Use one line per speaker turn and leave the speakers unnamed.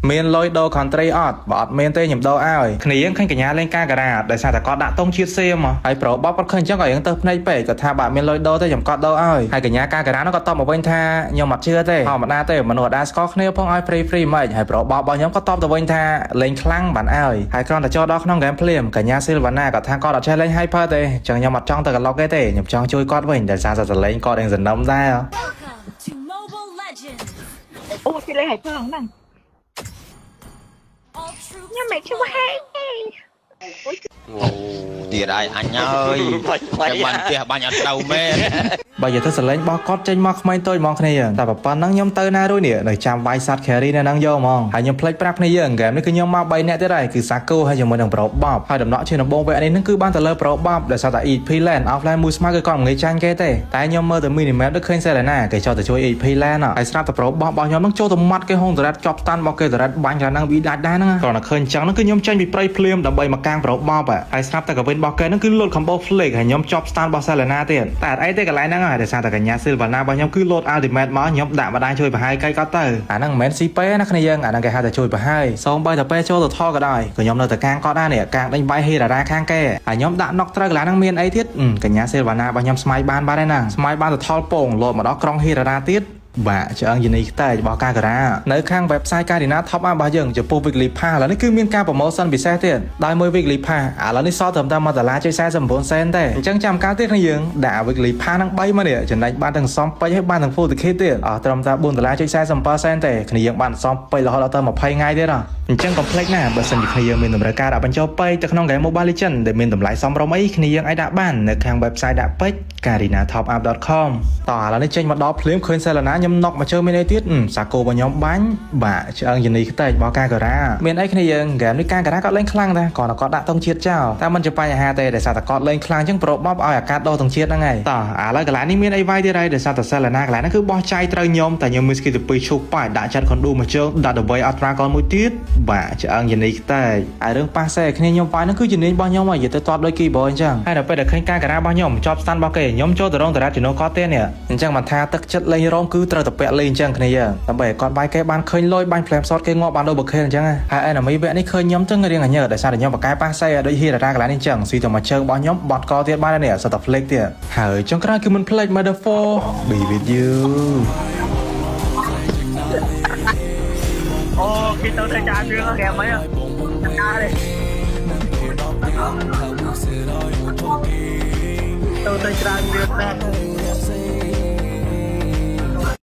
មានលុយដូរ country អត់បើអត់មានទេខ្ញុំដូរឲ្យគ្នាយើងឃើញកញ្ញាលេងការការ៉ាដោយសារតែគាត់ដាក់តុងជាតិសៀមហើយប្រូបបគាត់ឃើញអញ្ចឹងក៏យើងទៅភ្នែកពេកគាត់ថាបើមានលុយដូរទេខ្ញុំគាត់ដូរឲ្យហើយកញ្ញាការការ៉ានោះក៏តបមកវិញថាខ្ញុំអត់ជឿទេធម្មតាទេមនុស្សអត់ដែរស្គាល់គ្នាផងឲ្យ free មិនហើយប្រូបបរបស់ខ្ញុំក៏តបទៅវិញថាលេងខ្លាំងបានឲ្យហើយគ្រាន់តែចូលដល់ក្នុងហ្គេមភ្លាមកញ្ញាស៊ីលវ៉ាណាក៏ថាគាត់អត់ចេះលេង hyper ទេអញ្ចឹងខ្ញុំអត់ចង់ទៅកន្លុកទេខ្ញុំចង់ជួយគាត់វិញដោយសារតែសលេងគាត់នឹងសនំដែរ
Ủa chị lấy hải phòng nè. Nhưng mẹ chưa hay.
Tiệt ai anh ơi. Cái bàn tiệt bàn nhặt đầu mê.
បើនិយាយទៅសលេងបោះគាត់ចេញមកក្មេងតូចហ្មងគ្នាតែប៉ុណ្ណឹងខ្ញុំទៅណារួយនេះនៅចាំវាយសាត់ carry នៅហ្នឹងយកហ្មងហើយខ្ញុំភ្លេចប្រាប់គ្នាយើងហ្គេមនេះគឺខ្ញុំមក3នាក់ទៀតហើយគឺសាគូហើយជាមួយនឹងប្រូបបហើយដំណក់ជាដំបងវគ្គនេះនឹងគឺបានទៅលើប្រូបបដោយសារតែ EP land offline មួយស្មើគឺគាត់មិនងាយចាញ់គេទេតែខ្ញុំមើលទៅ minimap ដូចឃើញ Selena គេចោលទៅជួយ EP land ហើយស្រាប់តែប្រូបបរបស់ខ្ញុំនឹងចូលទៅមាត់គេហុងតារ៉ាត់ចប់តាន់របស់គេតារ៉ាត់បាញ់ខាងហ្នឹងវាដាច់ដែរហ្នឹងគ្រាន់តែឃើញអញ្ចឹងហ្នឹងគឺខ្ញុំចេញពីព្រៃភ្លាមដើម្បីមកកាងប្រូបបហើយស្រាប់តែកាវិនរបស់គេហ្នឹងគឺលោត combo flick ហើយខ្ញុំចប់ stand របស់ Selena ទៀតតែអត់អីទេកន្លែងហ្នឹងហើយដោយសារតែកញ្ញា Silvana របស់ខ្ញុំគឺលោត ultimate មកខ្ញុំដាក់ម្ដាយជួយប្រហាយកៃគាត់ទៅអាហ្នឹងមិនមែន CP ណាគ្នាយើងអាហ្នឹងគេហៅថាជួយប្រហាយសូម្បីតែពេលចូលទៅថក៏ដោយក៏ខ្ញុំនៅតែកាងគាត់ដែរនេះកាងដេញបាយហេរ៉ារ៉ាខាងគេហើយខ្ញុំដាក់ណុកត្រូវកន្លែងហ្នឹងមានអីទៀតកញ្ញា Silvana របស់ខ្ញុំស្មាយបានបាត់ហើយណាស្មាយបានទៅថល់ពងលោតមកដល់ក្រុងហេរ៉ារ៉ាទៀតបាទឆ្អឹងយនីខ្តែរបស់ការការ៉ានៅខាង website ការឌីណា top up របស់យើងចំពោះ weekly pass ឥឡូវនេះគឺមានការ promotion ពិសេសទៀតដោយមួយ weekly pass ឥឡូវនេះសល់ត្រឹមតែ$1.49 សេនទេអញ្ចឹងចាំកាលទៀតគ្នាយើងដាក់ weekly pass ហ្នឹង3មកនេះចំណេញបានទាំងសំពេចហើយបានទាំង full ticket ទៀតអស់ត្រឹមតែ$4.47 សេនទេគ្នាយើងបានសំពេចរហូតដល់ទៅ20ថ្ងៃទៀតអញ្ចឹង complex ណាបើសិនជាគ្នាយើងមានតម្រូវការដាក់បញ្ចូលពេកទៅក្នុង game Mobile Legends ដែលមានតម្លៃសមរម្យអីគ្នាយើងអាចដាក់បាននៅខាង website ដាក់ពេក karinathopup.com តោះឥឡូវនេះចេញមកដល់ភ្លាមឃើញ Selena ខ្ញុំណុកមកជើមានអីទៀតសាគូរបស់ខ្ញុំបាញ់បាទឆ្អឹងយនីខ្ទេចរបស់ការការ៉ាមានអីគ្នាយើងហ្គេមនេះការការ៉ាគាត់លេងខ្លាំងដែរគាត់ដាក់តុងជាតិចោលតែមិនជាបញ្ហាទេដោយសារតែគាត់លេងខ្លាំងជាងប្រូបបឲ្យអាកាសដោតុងជាតិហ្នឹងហើយតោះឥឡូវកន្លែងនេះមានអីវាយទៀតហើយដោយសារតែ Selena កន្លែងហ្នឹងគឺបោះចាយត្រូវខ្ញុំតែខ្ញុំមាន skill ទៅ2ឈូសប៉ាដាក់ចាត់ Kondo មកជើងដាក់ទៅអត់ត្រាកនមួយទៀតបាទឆ្អឹងយនីខ្ទេចហើយរឿងប៉ាសេគ្នាខ្ញុំវាយហ្នឹងគឺជំនាញរបស់ខ្ញុំហើយនិយាយទៅតតដូច keyboard អញ្ចឹងហើយដល់ពេលដែលឃើញការការ៉ារបស់ខ្ញុំចប់ stand របស់គេខ្ញុំចូលទៅរងតារ៉ាត់ជំនួសគាត់ទេនេះអញ្ចឹងមិនថាទឹកចិត្តលេងរោមគឺត្រូវតែពាក់លេងអញ្ចឹងគ្នាដើម្បីឲ្យគាត់វាយគេបានឃើញលុយបាញ់ flame shot គេងាប់បានដូចបខេអញ្ចឹងហើយ enemy វគ្គនេះឃើញខ្ញុំចឹងរៀងញើដោយសារតែខ្ញុំបកកែប៉ាសេដូចហៀរ៉ាកន្លែងនេះអញ្ចឹងស៊ីទៅមកជើងរបស់ខ្ញុំបត់កទៀតបាននេះសតតែ flick ទៀតហើយចុងក្រោយគឺមិន flick mother 4 be with you
អូគេទៅតែចារឿងហ្គេមអីចាទេទៅតែច្រើនទៀតដែរ